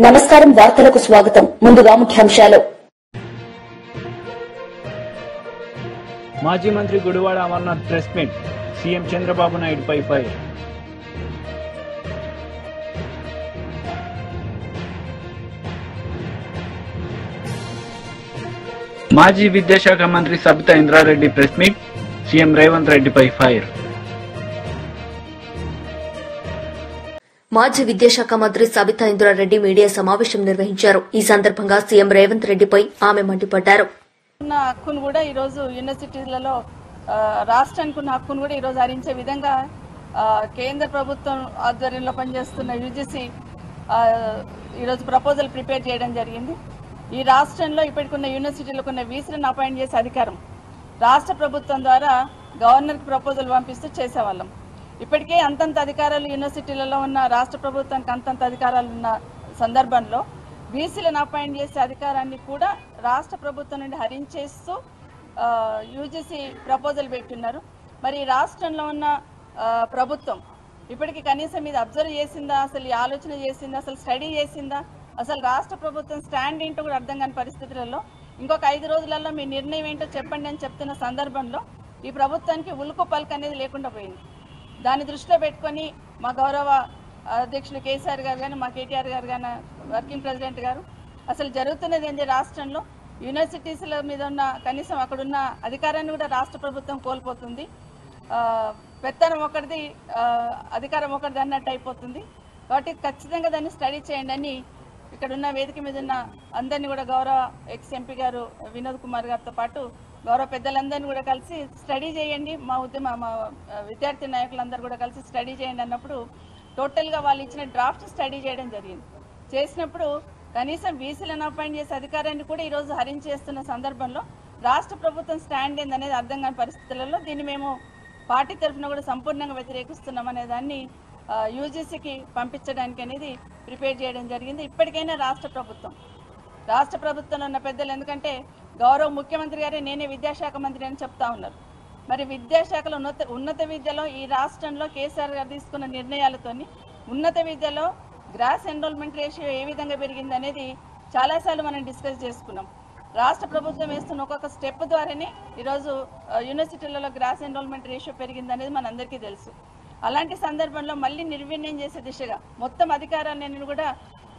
నమస్కారం వార్తలకు స్వాగతం ముందుగా ముఖ్యాంశాలు మాజీ మంత్రి Gudivada Amarnath press meet CM Chandrababu నాయుడుపై ఫైర్ మాజీ విద్యాశాఖ మంత్రి Sabitha Indra Reddy press meet CM Revanth రెడ్డిపై ఫైర్ మాజీ విద్యాశాఖ మంత్రి సబితా ఇంద్రారెడ్డి మీడియా సమావేశం నిర్వహించారు. ఈ సందర్భంగా సీఎం రేవంత్ రెడ్డిపై ఆమె మండిపడ్డారు. హక్కును కూడా ఈరోజు యూనివర్సిటీలలో రాష్ట్రానికి ఉన్న హక్కును కూడా ఈరోజు హరించే విధంగా కేంద్ర ప్రభుత్వం ఆధ్వర్యంలో పనిచేస్తున్న యూజీసీ ఈరోజు ప్రపోజల్ ప్రిపేర్ చేయడం జరిగింది. ఈ రాష్ట్రంలో ఇప్పటికున్న యూనివర్సిటీలకు ఉన్న వీసీలను అపాయింట్ చేసే అధికారం రాష్ట్ర ప్రభుత్వం ద్వారా గవర్నర్కి ప్రపోజల్ పంపిస్తూ చేసేవాళ్ళం. ఇప్పటికే అంతంత అధికారాలు యూనివర్సిటీలలో ఉన్న రాష్ట్ర ప్రభుత్వానికి అంతంత అధికారాలు ఉన్న సందర్భంలో బీసీలను అపాయింట్ చేసే అధికారాన్ని కూడా రాష్ట్ర ప్రభుత్వం నుండి హరించేస్తూ యూజీసీ ప్రపోజల్ పెట్టున్నారు. మరి రాష్ట్రంలో ఉన్న ప్రభుత్వం ఇప్పటికీ కనీసం ఇది అబ్జర్వ్ చేసిందా, అసలు ఈ ఆలోచన చేసిందా, అసలు స్టడీ చేసిందా, అసలు రాష్ట్ర ప్రభుత్వం స్టాండ్ ఏంటో కూడా అర్థం కాని పరిస్థితులలో ఇంకొక 5 రోజులలో మీ నిర్ణయం ఏంటో చెప్పండి అని చెప్తున్న సందర్భంలో ఈ ప్రభుత్వానికి ఉలుకు పలుకు అనేది లేకుండా పోయింది. దాన్ని దృష్టిలో పెట్టుకొని మా గౌరవ అధ్యక్షులు కేసీఆర్ గారు కానీ, మా కేటీఆర్ గారు కానీ, వర్కింగ్ ప్రెసిడెంట్ గారు అసలు జరుగుతున్నది ఏంటి, రాష్ట్రంలో యూనివర్సిటీస్ల మీద ఉన్న కనీసం అక్కడున్న అధికారాన్ని కూడా రాష్ట్ర ప్రభుత్వం కోల్పోతుంది. పెత్తనం ఒకటిది, అధికారం ఒకటిది అన్నట్టు అయిపోతుంది. కాబట్టి ఖచ్చితంగా దాన్ని స్టడీ చేయండి అని ఇక్కడున్న వేదిక మీద ఉన్న అందరినీ కూడా గౌరవ ఎక్స్ ఎంపీ గారు వినోద్ కుమార్ గారితో పాటు గౌరవ పెద్దలందరినీ కూడా కలిసి స్టడీ చేయండి, మా విద్యార్థి నాయకులందరూ కూడా కలిసి స్టడీ చేయండి అన్నప్పుడు టోటల్గా వాళ్ళు ఇచ్చిన డ్రాఫ్ట్ స్టడీ చేయడం జరిగింది. చేసినప్పుడు కనీసం వీసీలను అపాయింట్ చేసే అధికారాన్ని కూడా ఈరోజు హరించేస్తున్న సందర్భంలో రాష్ట్ర ప్రభుత్వం స్టాండ్ ఏందనేది అర్థం కాని పరిస్థితులలో దీన్ని మేము పార్టీ తరఫున కూడా సంపూర్ణంగా వ్యతిరేకిస్తున్నాం అనే దాన్ని యూజీసీకి పంపించడానికి అనేది ప్రిపేర్ చేయడం జరిగింది. ఇప్పటికైనా రాష్ట్ర ప్రభుత్వంలో ఉన్న పెద్దలు, ఎందుకంటే గౌరవ ముఖ్యమంత్రి గారే నేనే విద్యాశాఖ మంత్రి అని చెప్తా ఉన్నారు. మరి విద్యాశాఖలో ఉన్నత విద్యలో ఈ రాష్ట్రంలో కేసీఆర్ గారు తీసుకున్న నిర్ణయాలతోని ఉన్నత విద్యలో గ్రాస్ ఎన్రోల్మెంట్ రేషియో ఏ విధంగా పెరిగింది అనేది చాలాసార్లు మనం డిస్కస్ చేసుకున్నాం. రాష్ట్ర ప్రభుత్వం వేస్తున్న ఒక్కొక్క స్టెప్ ద్వారానే ఈరోజు యూనివర్సిటీలలో గ్రాస్ ఎన్రోల్మెంట్ రేషియో పెరిగింది అనేది మనందరికీ తెలుసు. అలాంటి సందర్భంలో మళ్ళీ నిర్వీర్యం చేసే దిశగా మొత్తం అధికారాన్ని కూడా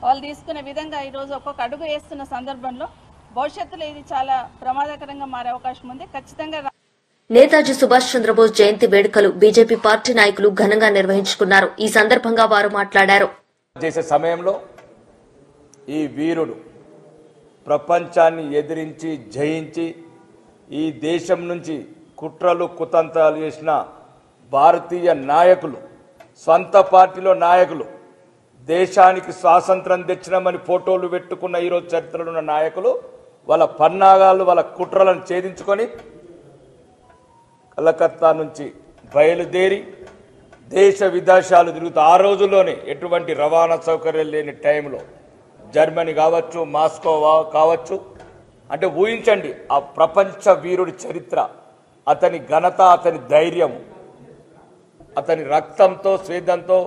వాళ్ళు తీసుకునే విధంగా ఈరోజు ఒక్కొక్క అడుగు వేస్తున్న సందర్భంలో భవిష్యత్తులో ఇది చాలా ప్రమాదకరంగా మారే అవకాశం ఉంది. ఖచ్చితంగా నేతాజీ సుభాష్ చంద్రబోస్ జయంతి వేడుకలు బీజేపీ పార్టీ నాయకులు ఘనంగా నిర్వహించుకున్నారు. ఈ సందర్భంగా వారు మాట్లాడారు. చేసే సమయంలో ఈ వీరుడు ప్రపంచాన్ని ఎదిరించి జయించి ఈ దేశం నుంచి కుట్రలు కుతంత్రాలు చేసిన భారతీయ నాయకులు, స్వంత పార్టీలో నాయకులు, దేశానికి స్వాతంత్రం తెచ్చినామని ఫోటోలు పెట్టుకున్న ఈరోజు చరిత్రలో ఉన్న నాయకులు వాళ్ళ పన్నాగాలు, వాళ్ళ కుట్రలను ఛేదించుకొని కలకత్తా నుంచి బయలుదేరి దేశ విదేశాలు తిరుగుతూ ఆ రోజుల్లోనే ఎటువంటి రవాణా సౌకర్యం లేని టైంలో జర్మనీ కావచ్చు, మాస్కో కావచ్చు, అంటే ఊహించండి ఆ ప్రపంచ వీరుడి చరిత్ర, అతని ఘనత, అతని ధైర్యం, అతని రక్తంతో స్వేదంతో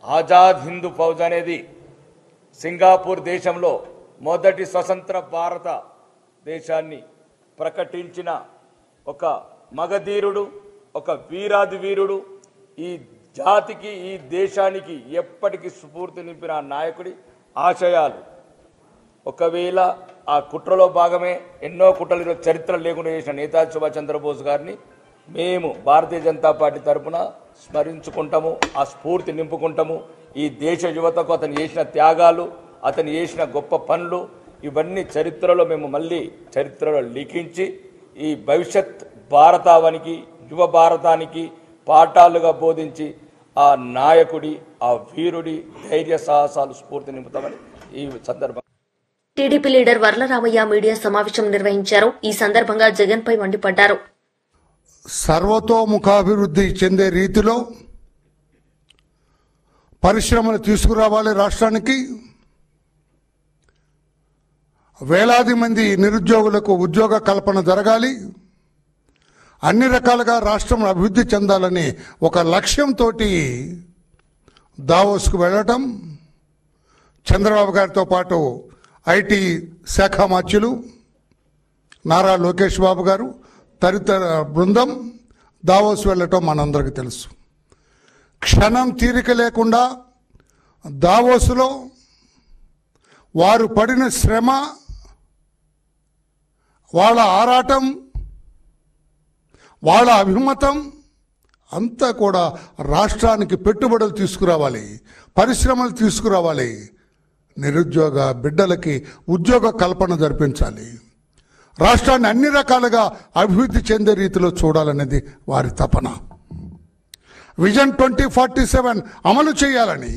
ఆజాద్ హిందూ ఫౌజ్ అనేది సింగపూర్ దేశంలో మొదటి స్వతంత్ర భారత దేశాన్ని ప్రకటించిన ఒక మగధీరుడు, ఒక వీరాది వీరుడు, ఈ జాతికి ఈ దేశానికి ఎప్పటికీ స్ఫూర్తి నింపిన నాయకుడి ఆశయాలు ఒకవేళ ఆ కుట్రలో భాగమే ఎన్నో కుట్రలు చరిత్ర లేకుండా చేసిన నేతాజీ సుభాష్ చంద్రబోస్ గారిని మేము భారతీయ జనతా పార్టీ తరఫున స్మరించుకుంటాము, ఆ స్ఫూర్తి నింపుకుంటాము. ఈ దేశ యువతకు అతను చేసిన త్యాగాలు, అతను చేసిన గొప్ప పనులు ఇవన్నీ చరిత్రలో మేము మళ్ళీ చరిత్రలో లిఖించి ఈ భవిష్యత్ భారతావనికి, యువ భారతానికి పాఠాలుగా బోధించి ఆ నాయకుడి, ఆ వీరుడి ధైర్య సాహసాలు స్ఫూర్తి నింపుతామని ఈ సందర్భంగా టీడీపీ లీడర్ వర్లరామయ్య మీడియా సమావేశం నిర్వహించారు. ఈ సందర్భంగా జగన్ పై మండిపడ్డారు. సర్వతోముఖాభివృద్ధి చెందే రీతిలో పరిశ్రమలు తీసుకురావాలి. రాష్ట్రానికి వేలాది మంది నిరుద్యోగులకు ఉద్యోగ కల్పన జరగాలి. అన్ని రకాలుగా రాష్ట్రం అభివృద్ధి చెందాలని ఒక లక్ష్యంతో దావోస్కు వెళ్ళటం చంద్రబాబు గారితో పాటు ఐటీ శాఖ మార్చులు నారా లోకేష్ బాబు గారు తదితర బృందం దావోస్ వెళ్ళటం మనందరికీ తెలుసు. క్షణం తీరిక లేకుండా దావోసులో వారు పడిన శ్రమ, వాళ్ళ ఆరాటం, వాళ్ళ అభిమతం అంతా కూడా రాష్ట్రానికి పెట్టుబడులు తీసుకురావాలి, పరిశ్రమలు తీసుకురావాలి, నిరుద్యోగ బిడ్డలకి ఉద్యోగ కల్పన జరిపించాలి, రాష్ట్రాన్ని అన్ని రకాలుగా అభివృద్ధి చెందే రీతిలో చూడాలనేది వారి తపన. విజన్ 2047 అమలు చేయాలని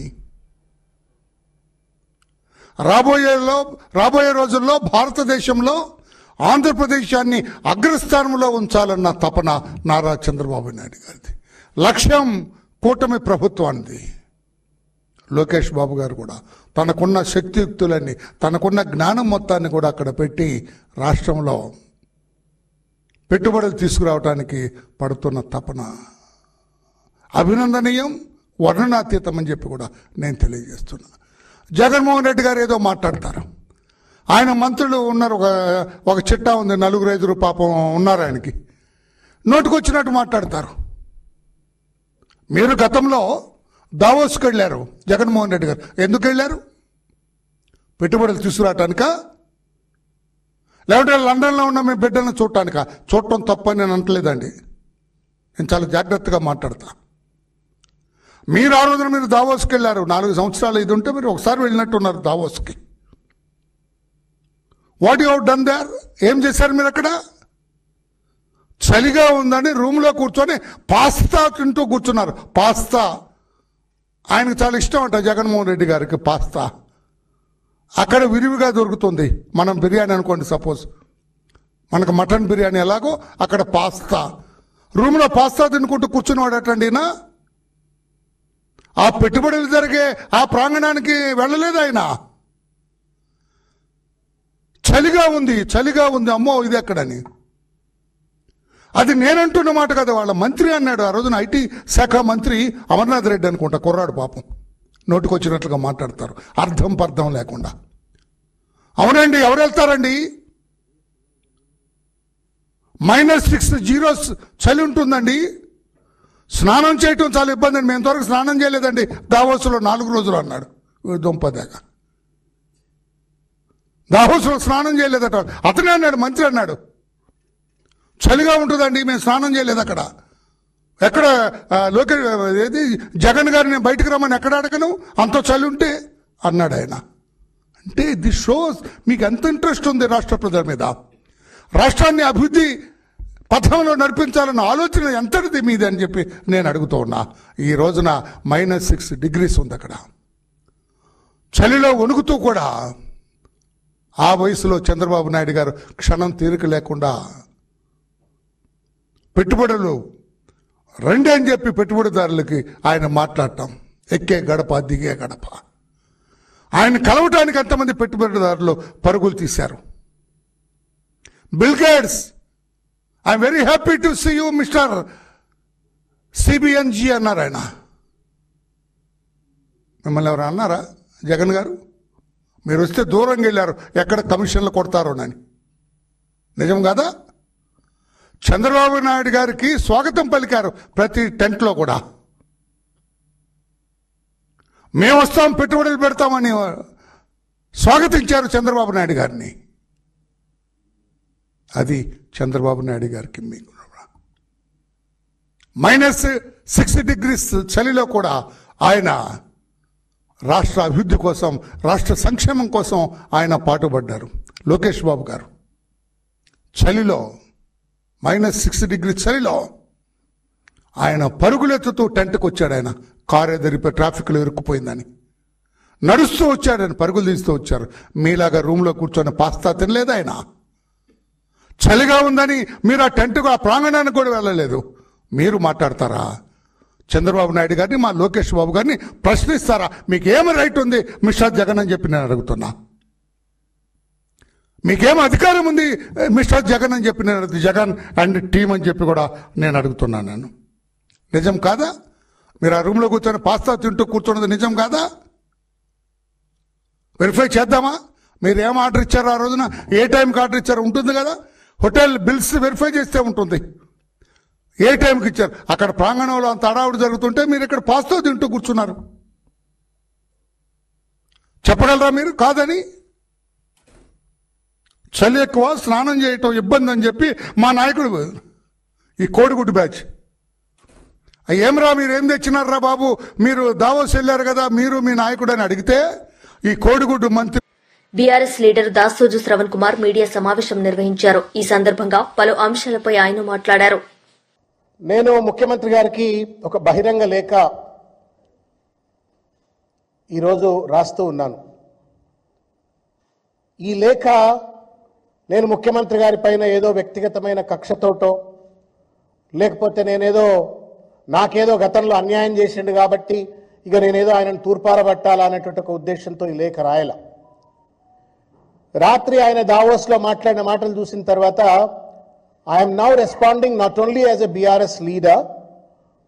రాబోయే రోజుల్లో భారతదేశంలో ఆంధ్రప్రదేశాన్ని అగ్రస్థానంలో ఉంచాలన్న తపన నారా చంద్రబాబు నాయుడు గారిది. లక్ష్యం కూటమి ప్రభుత్వానికి. లోకేష్ బాబు గారు కూడా తనకున్న శక్తియుక్తులన్నీ, తనకున్న జ్ఞానం మొత్తాన్ని కూడా అక్కడ పెట్టి రాష్ట్రంలో పెట్టుబడులు తీసుకురావడానికి పడుతున్న తపన అభినందనీయం, వర్ణనాతీతం అని చెప్పి కూడా నేను తెలియజేస్తున్నా. జగన్మోహన్ రెడ్డి గారు ఏదో మాట్లాడతారు. ఆయన మంత్రులు ఉన్నారు, ఒక చిట్టా ఉంది, 4-5 పాపం ఉన్నారు ఆయనకి, నోటుకొచ్చినట్టు మాట్లాడతారు. మీరు గతంలో దావోస్కి వెళ్ళారు, జగన్మోహన్ రెడ్డి గారు ఎందుకు వెళ్ళారు? పెట్టుబడులు తీసుకురావటానికా, లేకపోతే లండన్లో ఉన్న మీ బిడ్డలను చూడటానికా? చూడటం తప్పని నేను అంటలేదండి, నేను చాలా జాగ్రత్తగా మాట్లాడతా. మీరు ఆ రోజున మీరు దావోస్కి వెళ్ళారు, 4 సంవత్సరాలు ఇది ఉంటే మీరు ఒకసారి వెళ్ళినట్టున్నారు దావోస్కి. What you have done there? ఏం చేశారు మీరు అక్కడ? చలిగా ఉందని రూమ్లో కూర్చొని పాస్తా తింటూ కూర్చున్నారు. పాస్తా ఆయనకు చాలా ఇష్టం అంట జగన్మోహన్ రెడ్డి గారికి పాస్తా. అక్కడ విరివిగా దొరుకుతుంది. మనం బిర్యానీ అనుకోండి, సపోజ్ మనకు మటన్ బిర్యానీ ఎలాగో అక్కడ పాస్తా. రూమ్లో పాస్తా తినుకుంటూ కూర్చున్నవాడటండినా. ఆ పెట్టుబడులు జరిగే ఆ ప్రాంగణానికి వెళ్ళలేదు ఆయన. చలిగా ఉంది అమ్మో ఇది ఎక్కడని. అది నేనంటున్న మాట కదా, వాళ్ళ మంత్రి అన్నాడు ఆ రోజున. ఐటీ శాఖ మంత్రి అమర్నాథ్ రెడ్డి అనుకుంటా, కుర్రాడు పాపం, నోటికొచ్చినట్లుగా మాట్లాడతారు అర్థం పర్థం లేకుండా. అవునండి, ఎవరు వెళ్తారండి? -6 చలి ఉంటుందండి. స్నానం చేయటం చాలా ఇబ్బంది అండి. మేము ఇంతవరకు స్నానం చేయలేదండి దావోసులో 4 రోజులు అన్నాడు. దుంపదేగా దావోసులో స్నానం చేయలేదట అతనే అన్నాడు, మంత్రి అన్నాడు. చలిగా ఉంటుందండి, మేము స్నానం చేయలేదు అక్కడ. ఎక్కడ ఏది జగన్ గారు నేను బయటకు రమ్మని ఎక్కడ అడగను, అంత చలి ఉంటే అన్నాడు ఆయన. అంటే దిస్ షోస్ మీకు ఎంత ఇంట్రెస్ట్ ఉంది రాష్ట్ర ప్రజల మీద. రాష్ట్రాన్ని అభివృద్ధి పథంలో నడిపించాలన్న ఆలోచన ఎంతటిది మీది అని చెప్పి నేను అడుగుతూ ఉన్నా. ఈ రోజున -6 degrees ఉంది అక్కడ. చలిలో వణుకుతూ కూడా ఆ వయసులో చంద్రబాబు నాయుడు గారు క్షణం తీరిక లేకుండా పెట్టుబడులు రండి అని చెప్పి పెట్టుబడిదారులకి ఆయన మాట్లాడటం, ఎక్కే గడప దిగే గడప. ఆయన కలవటానికి ఎంతమంది పెట్టుబడిదారులు పరుగులు తీశారు. Bill Gates, I'm very happy to see you mister CBN ji అన్నారు ఆయన. మిమ్మల్ని ఎవరు అన్నారా? జగన్ గారు మీరు వస్తే దూరంగా వెళ్ళారు, ఎక్కడ కమిషన్లు కొడతారోనని. నిజం కాదా? చంద్రబాబు నాయుడు గారికి స్వాగతం పలికారు ప్రతి టెంట్లో కూడా. మేము వస్తాం, పెట్టుబడులు పెడతామని స్వాగతించారు చంద్రబాబు నాయుడు గారిని. అది చంద్రబాబు నాయుడు గారికి మీకు -6 degrees చలిలో కూడా ఆయన రాష్ట్ర అభివృద్ధి కోసం, రాష్ట్ర సంక్షేమం కోసం ఆయన పాటుపడ్డారు. లోకేష్ బాబు గారు చలిలో -6 degrees చలిలో ఆయన పరుగులెత్తుతూ టెంట్కి వచ్చాడు. ఆయన కారు ఎదిరిపై ట్రాఫిక్లో ఇరుక్కుపోయిందని నడుస్తూ వచ్చాడు ఆయన, పరుగులు తీస్తూ వచ్చారు. మీలాగా రూమ్లో కూర్చొని పాస్తా తినలేదు ఆయన. చలిగా ఉందని మీరు ఆ టెంట్కు, ఆ ప్రాంగణానికి కూడా వెళ్ళలేదు. మీరు మాట్లాడతారా? చంద్రబాబు నాయుడు గారిని, మా లోకేష్ బాబు గారిని ప్రశ్నిస్తారా? మీకు ఏమి రైట్ ఉంది మిస్టర్ జగన్ అని చెప్పి నేను అడుగుతున్నా. మీకేం అధికారం ఉంది మిస్టర్ జగన్ అని చెప్పి నేను అడుగుతున్నా. జగన్ అండ్ టీం అని చెప్పి కూడా నేను అడుగుతున్నాను. నేను నిజం కాదా? మీరు ఆ రూమ్లో కూర్చొని పాస్తా తింటూ కూర్చున్నది నిజం కాదా? వెరిఫై చేద్దామా? మీరు ఏం ఆర్డర్ ఇచ్చారు ఆ రోజున, ఏ టైంకి ఆర్డర్ ఇచ్చారు ఉంటుంది కదా. హోటల్ బిల్స్ వెరిఫై చేస్తే ఉంటుంది ఏ టైంకి ఇచ్చారు. అక్కడ ప్రాంగణంలో అంత అడావుడు జరుగుతుంటే మీరు ఇక్కడ పాస్తో తింటూ కూర్చున్నారు. చెప్పగలరా మీరు కాదని? చలి ఎక్కువ, స్నానం చేయటం ఇబ్బంది అని చెప్పి మా నాయకుడు ఈ కోడిగుడ్డు బ్యాచ్ ఏమరా మీరు ఏం తెచ్చినారా బాబు, మీరు దావోస్ వెళ్ళారు కదా మీరు మీ నాయకుడు అని అడిగితే ఈ కోడిగుడ్డు మంత్రి BRS leader Dasoju Shravan Kumar media సమావేశం నిర్వహించారు. ఈ సందర్భంగా పలు అంశాలపై ఆయన మాట్లాడారు. నేను ముఖ్యమంత్రి గారికి ఒక బహిరంగ లేఖ ఈరోజు రాస్తూ ఉన్నాను. ఈ లేఖ నేను ముఖ్యమంత్రి గారి పైన ఏదో వ్యక్తిగతమైన కక్షతోటో లేకపోతే నాకేదో గతంలో అన్యాయం చేసిండు కాబట్టి ఇక నేనేదో ఆయనను తూర్పారబట్టాలనేటువంటి ఒక ఉద్దేశంతో ఈ లేఖ రాయాల. రాత్రి ఆయన దావోస్లో మాట్లాడిన మాటలు చూసిన తర్వాత I'm now responding not only as a BRS leader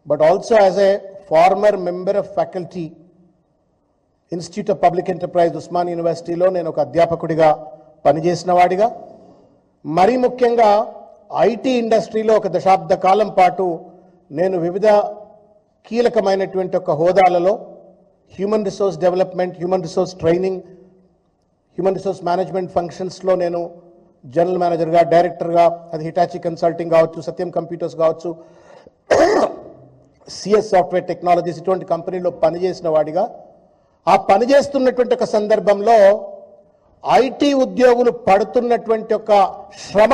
but also as a former member of faculty institute of public enterprise Osman యూనివర్సిటీలో నేను ఒక అధ్యాపకుడిగా పనిచేసిన వాడిగా, మరీ ముఖ్యంగా ఐటీ ఇండస్ట్రీలో ఒక దశాబ్ద కాలం పాటు నేను వివిధ కీలకమైనటువంటి ఒక హోదాలలో human resource development, human resource training, human resource management ఫంక్షన్స్లో నేను జనరల్ మేనేజర్గా, డైరెక్టర్గా, అది హిటాచి కన్సల్టింగ్ కావచ్చు, సత్యం కంప్యూటర్స్ కావచ్చు, సిఎస్ సాఫ్ట్వేర్ టెక్నాలజీస్ ఇటువంటి కంపెనీలో పనిచేసిన వాడిగా, ఆ పనిచేస్తున్నటువంటి ఒక సందర్భంలో ఐటీ ఉద్యోగులు పడుతున్నటువంటి ఒక శ్రమ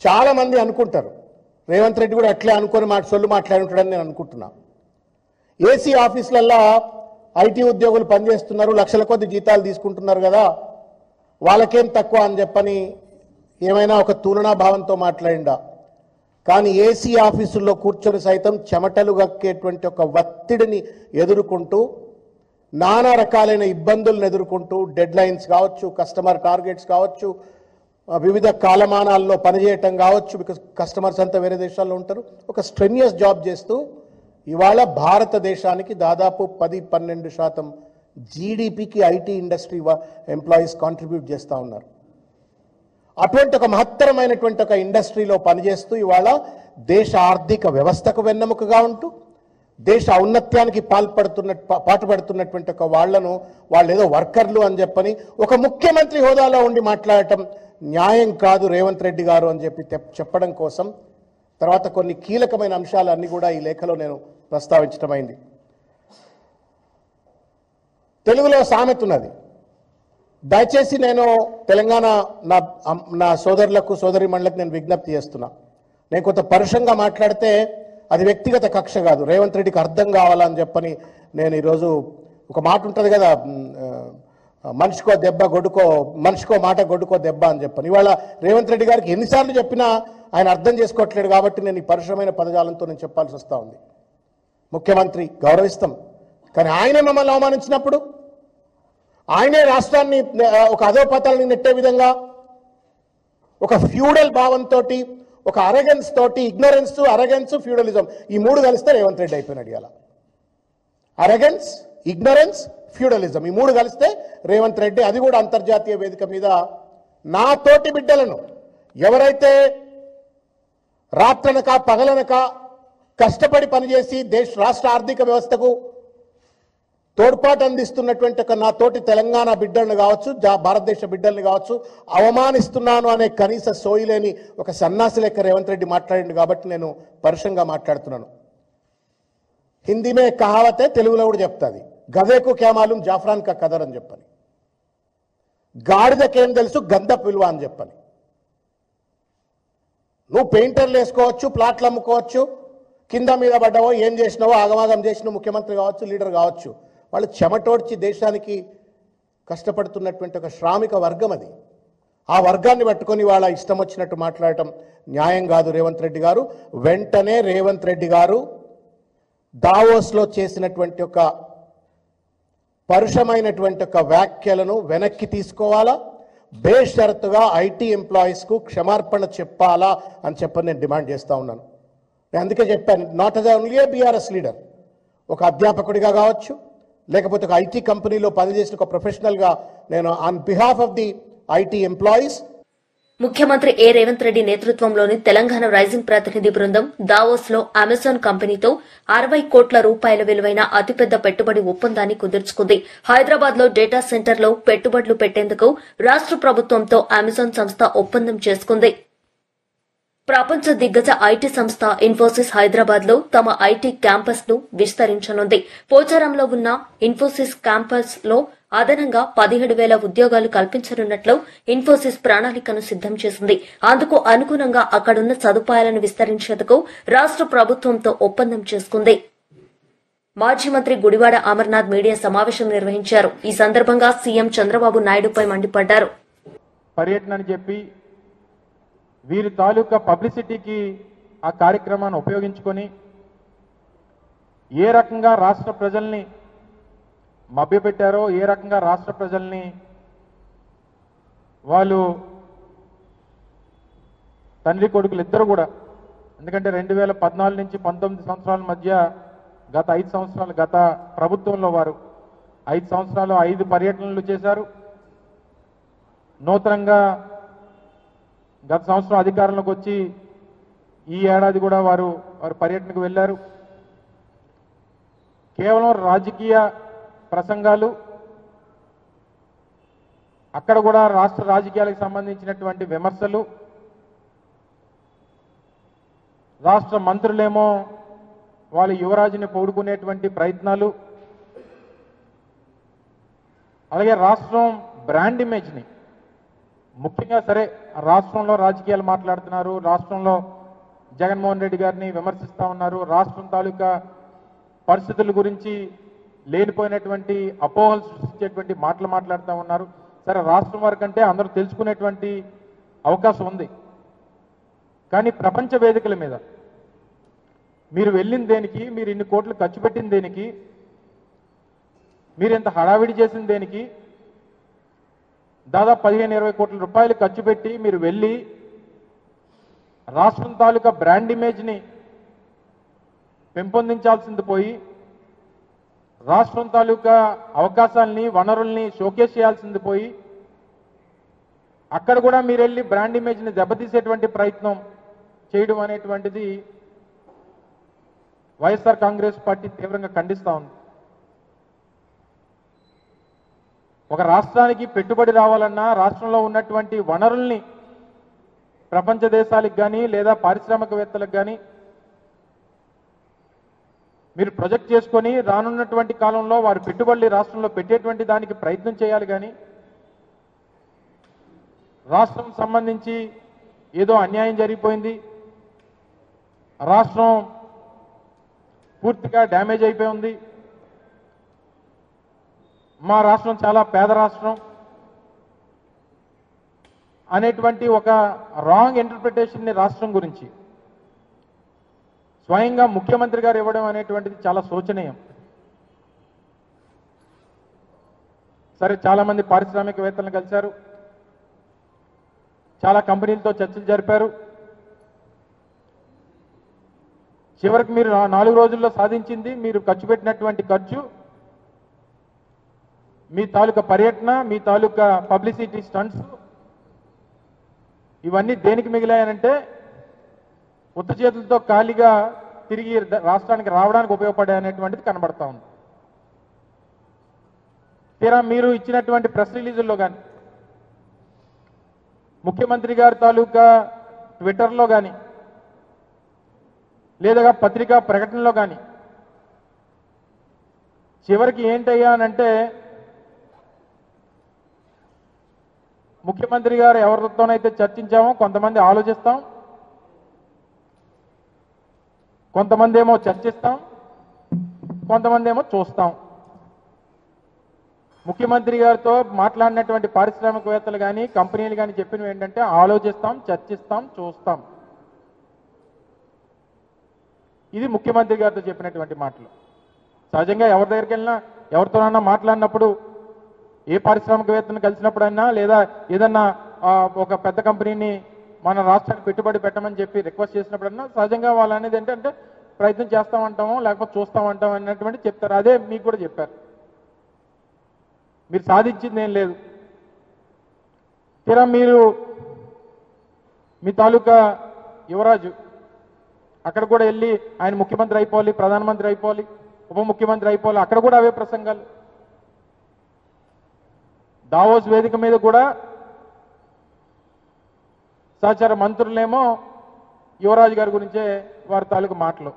చాలా మంది అనుకుంటారు. రేవంత్ రెడ్డి కూడా అట్లే అనుకొని సొల్లు మాట్లాడుంటాడని నేను అనుకుంటున్నా. ఏసీ ఆఫీసులల్లో ఐటీ ఉద్యోగులు పనిచేస్తున్నారు, లక్షల కొద్ది జీతాలు తీసుకుంటున్నారు కదా, వాళ్ళకేం తక్కువ అని చెప్పని ఏమైనా ఒక తులనా భావంతో మాట్లాడిండా. కానీ ఏసీ ఆఫీసుల్లో కూర్చొని సైతం చెమటలు గక్కేటువంటి ఒక ఒత్తిడిని ఎదుర్కొంటూ, నానా రకాలైన ఇబ్బందులను ఎదుర్కొంటూ, డెడ్ లైన్స్ కావచ్చు, కస్టమర్ టార్గెట్స్ కావచ్చు, వివిధ కాలమానాల్లో పనిచేయటం కావచ్చు, బికాస్ కస్టమర్స్ అంతా వేరే దేశాల్లో ఉంటారు, ఒక స్ట్రెన్యూస్ జాబ్ చేస్తూ ఇవాళ భారతదేశానికి దాదాపు 10-12% జీడిపికి ఐటీ ఇండస్ట్రీ ఎంప్లాయీస్ కాంట్రిబ్యూట్ చేస్తూ ఉన్నారు. అటువంటి ఒక మహత్తరమైనటువంటి ఒక ఇండస్ట్రీలో పనిచేస్తూ ఇవాళ దేశ ఆర్థిక వ్యవస్థకు వెన్నెముకగా ఉంటూ దేశ ఔన్నత్యానికి పాటుపడుతున్నటువంటి ఒక వాళ్ళు ఏదో వర్కర్లు అని చెప్పని ఒక ముఖ్యమంత్రి హోదాలో ఉండి మాట్లాడటం న్యాయం కాదు రేవంత్ రెడ్డి గారు అని చెప్పడం కోసం తర్వాత కొన్ని కీలకమైన అంశాలన్నీ కూడా ఈ లేఖలో నేను ప్రస్తావించడమైంది. తెలుగులో సామెత ఉన్నది, దయచేసి నేను తెలంగాణ నా సోదరులకు సోదరిమణులకు నేను విజ్ఞప్తి చేస్తున్నా. నేను కొంత పరుషంగా మాట్లాడితే అది వ్యక్తిగత కక్ష కాదు, రేవంత్ రెడ్డికి అర్థం కావాలని చెప్పని నేను ఈరోజు ఒక మాట ఉంటుంది కదా, మనిషికో దెబ్బ గొడ్డుకో, మనిషికో మాట గొడ్డుకో దెబ్బ అని చెప్పని. ఇవాళ రేవంత్ రెడ్డి గారికి ఎన్నిసార్లు చెప్పినా ఆయన అర్థం చేసుకోవట్లేడు కాబట్టి నేను ఈ పరుషమైన పదజాలంతో నేను చెప్పాల్సి వస్తూ ఉంది. ముఖ్యమంత్రి గౌరవిస్తాం, కానీ ఆయనే మమ్మల్ని అవమానించినప్పుడు, ఆయనే రాష్ట్రాన్ని ఒక అధోపతాలని నెట్టే విధంగా ఒక ఫ్యూడల్ భావంతో, ఒక అరగెన్స్ తోటి, ఇగ్నరెన్స్, అరగెన్స్, ఫ్యూడలిజం ఈ మూడు కలిస్తే రేవంత్ రెడ్డి అయిపోయినాడు. ఇలా అరగెన్స్, ఇగ్నరెన్స్, ఫ్యూడలిజం ఈ మూడు కలిస్తే రేవంత్ రెడ్డి, అది కూడా అంతర్జాతీయ వేదిక మీద నా తోటి బిడ్డలను ఎవరైతే రాత్రనక పగలనక కష్టపడి పనిచేసి రాష్ట్ర ఆర్థిక వ్యవస్థకు తోడ్పాటు అందిస్తున్నటువంటి ఒక నా తోటి తెలంగాణ బిడ్డలను కావచ్చు, భారతదేశ బిడ్డల్ని కావచ్చు అవమానిస్తున్నాను అనే కనీస సోయిలేని ఒక సన్నాసి లెక్క రేవంత్ రెడ్డి మాట్లాడిండు కాబట్టి నేను పరుషంగా మాట్లాడుతున్నాను. హిందీ మే కహావతే, తెలుగులో కూడా చెప్తాది, గదేకు క్యా మాలూం జాఫ్రాన్ కా కదర్ అని చెప్పని, గాడిదకేం తెలుసు గంధపు విలువ అని చెప్పని. నువ్వు పెయింటర్లు వేసుకోవచ్చు, ప్లాట్లు అమ్ముకోవచ్చు, కింద మీద పడ్డావో ఏం చేసినావో ఆగమాగం చేసిన ముఖ్యమంత్రి కావచ్చు, లీడర్ కావచ్చు, వాళ్ళు చెమటోడ్చి దేశానికి కష్టపడుతున్నటువంటి ఒక శ్రామిక వర్గం అది. ఆ వర్గాన్ని పట్టుకొని వాళ్ళ ఇష్టం వచ్చినట్టు మాట్లాడటం న్యాయం కాదు రేవంత్ రెడ్డి గారు. వెంటనే రేవంత్ రెడ్డి గారు దావోస్లో చేసినటువంటి ఒక పరుషమైనటువంటి ఒక వ్యాఖ్యలను వెనక్కి తీసుకోవాలా, బేషరతుగా ఐటీ ఎంప్లాయీస్కు క్షమార్పణ చెప్పాలా అని చెప్పని నేను డిమాండ్ చేస్తూ ఉన్నాను. నేను అందుకే చెప్పాను, not as only A BRS leader, ఒక అధ్యాపకుడిగా కావచ్చు, లేకపోతే ఒక ఐటీ కంపెనీలో పనిచేసిన ఒక ప్రొఫెషనల్గా నేను on behalf of the IT employees. ముఖ్యమంత్రి ఏ రేవంత్ రెడ్డి నేతృత్వంలోని తెలంగాణ రైజింగ్ ప్రతినిధి బృందం దావోస్ లో అమెజాన్ కంపెనీతో 60 కోట్ల రూపాయల విలువైన అతిపెద్ద పెట్టుబడి ఒప్పందాన్ని కుదుర్చుకుంది. హైదరాబాద్ లో డేటా సెంటర్లో పెట్టుబడులు పెట్టేందుకు రాష్ట ప్రభుత్వంతో అమెజాన్ సంస్థ ఒప్పందం చేసుకుంది. ప్రపంచ దిగ్గజ ఐటీ సంస్థ ఇన్ఫోసిస్ హైదరాబాద్ లో తమ ఐటీ క్యాంపస్ ను విస్తరించనుంది. పోచారంలో ఉన్న ఇన్ఫోసిస్ క్యాంపస్ లో అదనంగా 17,000 ఉద్యోగాలు కల్పించనున్నట్లు ఇన్ఫోసిస్ ప్రణాళికను సిద్దం చేసింది. అందుకు అనుగుణంగా అక్కడున్న సదుపాయాలను విస్తరించేందుకు రాష్ట ప్రభుత్వంతో ఒప్పందం చేసుకుంది. మాజీ మంత్రి గుడివాడ అమర్నాథ్ మీడియా సమావేశం నిర్వహించారు. ఈ సందర్భంగా సీఎం చంద్రబాబు నాయుడుపై మండిపడ్డారు. పర్యటనని చెప్పి వీరి తాలూకా పబ్లిసిటీకి ఆ కార్యక్రమాన్ని ఉపయోగించుకొని ఏ రకంగా రాష్ట్ర ప్రజల్ని మభ్యపెట్టారో, ఏ రకంగా రాష్ట్ర ప్రజల్ని వాళ్ళు తండ్రి కొడుకులు ఇద్దరు కూడా, ఎందుకంటే 2014 నుంచి 19 సంవత్సరాల మధ్య గత 5 సంవత్సరాలు గత ప్రభుత్వంలో వారు 5 సంవత్సరాలు 5 పర్యటనలు చేశారు. నూతనంగా గత సంవత్సరం అధికారంలోకి వచ్చి ఈ ఏడాది కూడా వారు పర్యటనకు వెళ్లారు. కేవలం రాజకీయ ప్రసంగాలు, అక్కడ కూడా రాష్ట్ర రాజకీయాలకు సంబంధించినటువంటి విమర్శలు, రాష్ట్ర మంత్రులేమో వాళ్ళ యువరాజుని పౌడుకునేటువంటి ప్రయత్నాలు, అలాగే రాష్ట్రం బ్రాండ్ ఇమేజ్ని ముఖ్యంగా సరే రాష్ట్రంలో రాజకీయాలు మాట్లాడుతున్నారు, రాష్ట్రంలో జగన్మోహన్ రెడ్డి గారిని విమర్శిస్తూ ఉన్నారు, రాష్ట్రం తాలూకా పరిస్థితుల గురించి లేనిపోయినటువంటి అపోహలు సృష్టించేటువంటి మాటలు మాట్లాడుతూ ఉన్నారు. సరే, రాష్ట్రం వరకంటే అందరూ తెలుసుకునేటువంటి అవకాశం ఉంది. కానీ ప్రపంచ వేదికల మీద మీరు వెళ్ళిన దేనికి, మీరు ఇన్ని కోట్లు ఖర్చు పెట్టిన దేనికి, మీరు ఇంత హడావిడి చేసిన దేనికి, దాదాపు 15-20 కోట్ల రూపాయలు ఖర్చు పెట్టి మీరు వెళ్ళి రాష్ట్రం తాలూకా బ్రాండ్ ఇమేజ్ని పెంపొందించాల్సింది పోయి రాష్ట్రం తాలూకా అవకాశాలని, వనరుల్ని షోకేస్ చేయాల్సింది పోయి అక్కడ కూడా మీరు వెళ్ళి బ్రాండ్ ఇమేజ్ని దెబ్బతీసేటువంటి ప్రయత్నం చేయడం అనేటువంటిది వైఎస్ఆర్ కాంగ్రెస్ పార్టీ తీవ్రంగా ఖండిస్తూ ఉంది. ఒక రాష్ట్రానికి పెట్టుబడి రావాలన్నా రాష్ట్రంలో ఉన్నటువంటి వనరుల్ని ప్రపంచ దేశాలకు కానీ లేదా పారిశ్రామికవేత్తలకు కానీ మీరు ప్రొజెక్ట్ చేసుకొని రానున్నటువంటి కాలంలో వారి పెట్టుబడులు రాష్ట్రంలో పెట్టేటువంటి దానికి ప్రయత్నం చేయాలి. కానీ రాష్ట్రం సంబంధించి ఏదో అన్యాయం జరిగిపోయింది, రాష్ట్రం పూర్తిగా డ్యామేజ్ అయిపోయి ఉంది, మా రాష్ట్రం చాలా పేద రాష్ట్రం అనేటువంటి ఒక రాంగ్ ఇంటర్ప్రిటేషన్ని రాష్ట్రం గురించి స్వయంగా ముఖ్యమంత్రి గారు ఇవ్వడం అనేటువంటిది చాలా శోచనీయం. సరే, చాలామంది పారిశ్రామికవేత్తలను కలిశారు, చాలా కంపెనీలతో చర్చలు జరిపారు. చివరికి మీరు 4 రోజుల్లో సాధించింది, మీరు ఖర్చు పెట్టినటువంటి ఖర్చు, మీ తాలూకా పర్యటన, మీ తాలూకా పబ్లిసిటీ స్టంట్స్, ఇవన్నీ దేనికి మిగిలాయనంటే ఉత్త చేతులతో ఖాళీగా తిరిగి రాష్ట్రానికి రావడానికి ఉపయోగపడాయనేటువంటిది కనబడతా ఉంది. తీరా మీరు ఇచ్చినటువంటి ప్రెస్ రిలీజుల్లో కానీ, ముఖ్యమంత్రి గారి తాలూకా ట్విట్టర్లో కానీ, లేదా పత్రికా ప్రకటనలో కానీ చివరికి ఏంటయ్యా అనంటే ముఖ్యమంత్రి గారు ఎవరితోనైతే చర్చించామో కొంతమంది ఆలోచిస్తాం, కొంతమంది ఏమో చర్చిస్తాం, కొంతమంది ఏమో చూస్తాం. ముఖ్యమంత్రి గారితో మాట్లాడినటువంటి పారిశ్రామికవేత్తలు కానీ కంపెనీలు కానీ చెప్పినవి ఏంటంటే ఆలోచిస్తాం, చర్చిస్తాం, చూస్తాం. ఇది ముఖ్యమంత్రి గారితో చెప్పినటువంటి మాటలు. సహజంగా ఎవరి దగ్గరికి వెళ్ళినా ఎవరితోనన్నా మాట్లాడినప్పుడు, ఏ పారిశ్రామికవేత్తను కలిసినప్పుడైనా లేదా ఏదన్నా ఒక పెద్ద కంపెనీని మన రాష్ట్రానికి పెట్టుబడి పెట్టమని చెప్పి రిక్వెస్ట్ చేసినప్పుడన్నా సహజంగా వాళ్ళు అనేది ఏంటంటే ప్రయత్నం చేస్తామంటామో లేకపోతే చూస్తామంటాం అన్నటువంటి చెప్తారు. అదే మీకు కూడా చెప్పారు. మీరు సాధించింది ఏం లేదు. తీరా మీరు మీ తాలూకా యువరాజు అక్కడ కూడా వెళ్ళి ఆయన ముఖ్యమంత్రి అయిపోవాలి, ప్రధానమంత్రి అయిపోవాలి, ఉప ముఖ్యమంత్రి అయిపోవాలి, అక్కడ కూడా అవే ప్రసంగాలు. దావోస్ వేదిక మీద కూడా సహచార మంత్రులేమో యువరాజు గారి గురించే వారి తాలూకు మాటలు.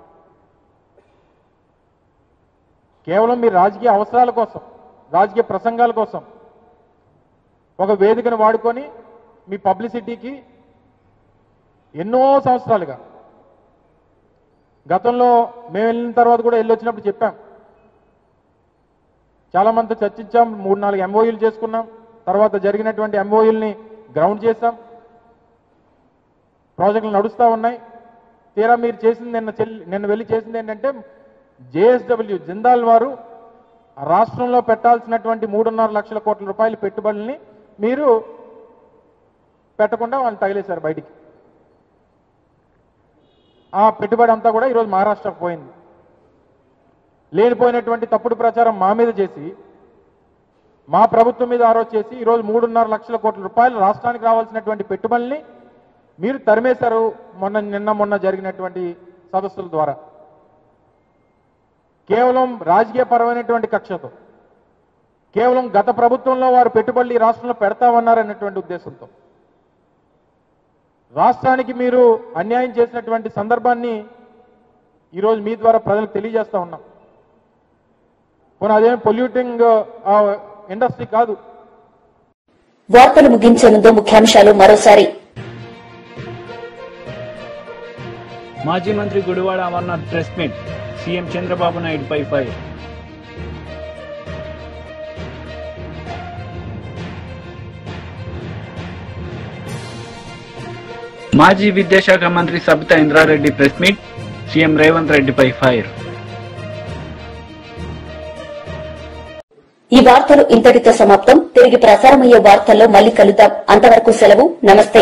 కేవలం మీ రాజకీయ అవసరాల కోసం, రాజకీయ ప్రసంగాల కోసం ఒక వేదికను వాడుకొని మీ పబ్లిసిటీకి ఎన్నో సంవత్సరాలుగా, గతంలో మేము వెళ్ళిన తర్వాత కూడా వెళ్ళొచ్చినప్పుడు చెప్పాం, చాలా మందితో చర్చించాం, 3-4 ఎంఓయూలు చేసుకున్నాం, తర్వాత జరిగినటువంటి ఎంఓయూల్ని గ్రౌండ్ చేశాం, ప్రాజెక్టులు నడుస్తూ ఉన్నాయి. తీరా మీరు చేసింది నిన్న వెళ్ళి చేసింది ఏంటంటే జేఎస్డబ్ల్యూ జిందాల్ వారు రాష్ట్రంలో పెట్టాల్సినటువంటి 3.5 లక్షల కోట్ల రూపాయల పెట్టుబడుల్ని మీరు పెట్టకుండా వాళ్ళు తగిలేశారు బయటికి. ఆ పెట్టుబడి అంతా కూడా ఈరోజు మహారాష్ట్రకు పోయింది. లేనిపోయినటువంటి తప్పుడు ప్రచారం మా మీద చేసి, మా ప్రభుత్వం మీద ఆరోపణ చేసి ఈరోజు 3.5 లక్షల కోట్ల రూపాయలు రాష్ట్రానికి రావాల్సినటువంటి పెట్టుబడుల్ని మీరు తరిమేశారు మొన్న జరిగినటువంటి సదస్సుల ద్వారా. కేవలం రాజకీయపరమైనటువంటి కక్షతో, కేవలం గత ప్రభుత్వంలో వారు పెట్టుబడులు ఈ రాష్ట్రంలో పెడతామన్నారనేటువంటి ఉద్దేశంతో రాష్ట్రానికి మీరు అన్యాయం చేసినటువంటి సందర్భాన్ని ఈరోజు మీ ద్వారా ప్రజలకు తెలియజేస్తా ఉన్నాం. పోనీ అదేం పొల్యూటింగ్ ఇండస్ట్రీ కాదు. వార్తలు ముగించే ముందు ముఖ్యాంశాలు మరోసారి. మాజీ మంత్రి Gudivada Amarnath press meet, CM Chandrababu నాయుడుపై ఫైర్. మాజీ విద్యాశాఖ మంత్రి Sabitha Indra Reddy press meet, CM Revanth రెడ్డిపై ఫైర్. ఈ వార్తలు ఇంతటితో సమాప్తం. తిరిగి ప్రసారమయ్యే వార్తల్లో మళ్లీ కలుద్దాం. అంతవరకు సెలవు. నమస్తే.